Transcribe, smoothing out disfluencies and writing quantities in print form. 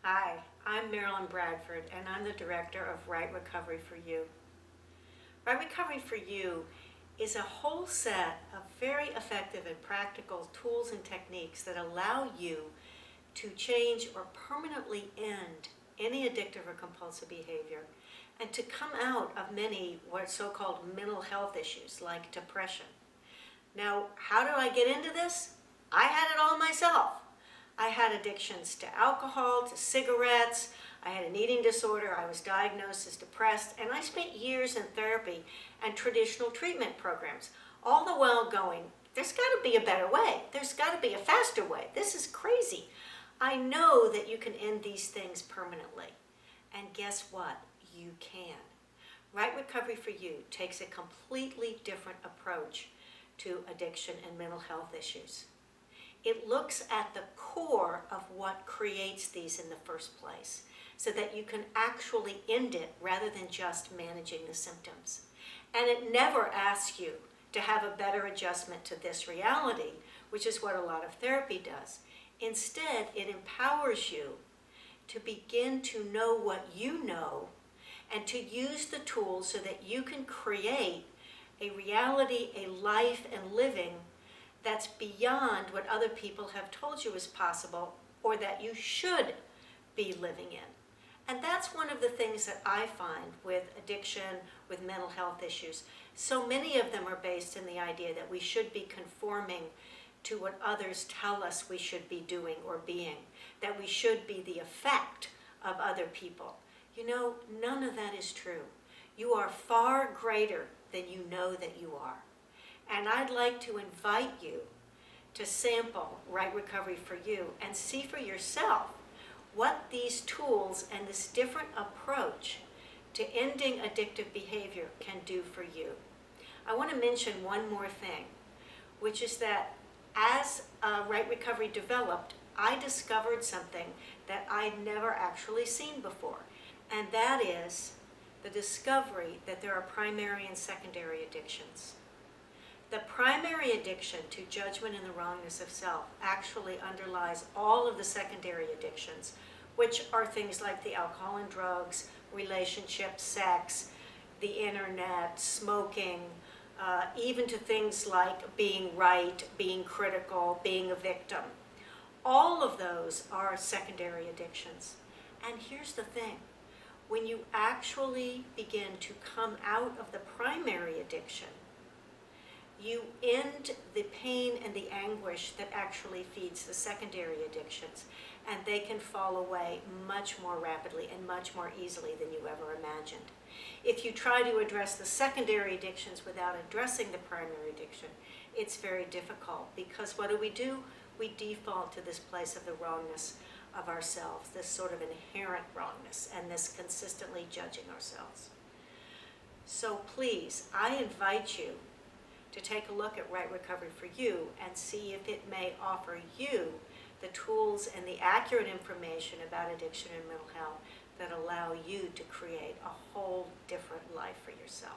Hi, I'm Marilyn Bradford, and I'm the director of Right Recovery for You. Right Recovery for You is a whole set of very effective and practical tools and techniques that allow you to change or permanently end any addictive or compulsive behavior and to come out of many what are so-called mental health issues like depression. Now, how did I get into this? I had it all myself. I had addictions to alcohol, to cigarettes. I had an eating disorder. I was diagnosed as depressed, and I spent years in therapy and traditional treatment programs, all the while going, there's got to be a better way. There's got to be a faster way. This is crazy. I know that you can end these things permanently. And guess what? You can. Right Recovery for You takes a completely different approach to addiction and mental health issues. It looks at the core of what creates these in the first place so that you can actually end it rather than just managing the symptoms. And it never asks you to have a better adjustment to this reality, which is what a lot of therapy does. Instead, it empowers you to begin to know what you know and to use the tools so that you can create a reality, a life, and living that's beyond what other people have told you is possible or that you should be living in. And that's one of the things that I find with addiction, with mental health issues. So many of them are based in the idea that we should be conforming to what others tell us we should be doing or being, that we should be the effect of other people. You know, none of that is true. You are far greater than you know that you are. And I'd like to invite you to sample Right Recovery for You and see for yourself what these tools and this different approach to ending addictive behavior can do for you. I want to mention one more thing, which is that as Right Recovery developed, I discovered something that I'd never actually seen before, and that is the discovery that there are primary and secondary addictions. The primary addiction to judgment and the wrongness of self actually underlies all of the secondary addictions, which are things like the alcohol and drugs, relationships, sex, the internet, smoking, even to things like being right, being critical, being a victim. All of those are secondary addictions. And here's the thing. When you actually begin to come out of the primary addiction, you end the pain and the anguish that actually feeds the secondary addictions, and they can fall away much more rapidly and much more easily than you ever imagined. If you try to address the secondary addictions without addressing the primary addiction, it's very difficult, because what do? We default to this place of the wrongness of ourselves, this sort of inherent wrongness, and this consistently judging ourselves. So please, I invite you to take a look at Right Recovery for You and see if it may offer you the tools and the accurate information about addiction and mental health that allow you to create a whole different life for yourself.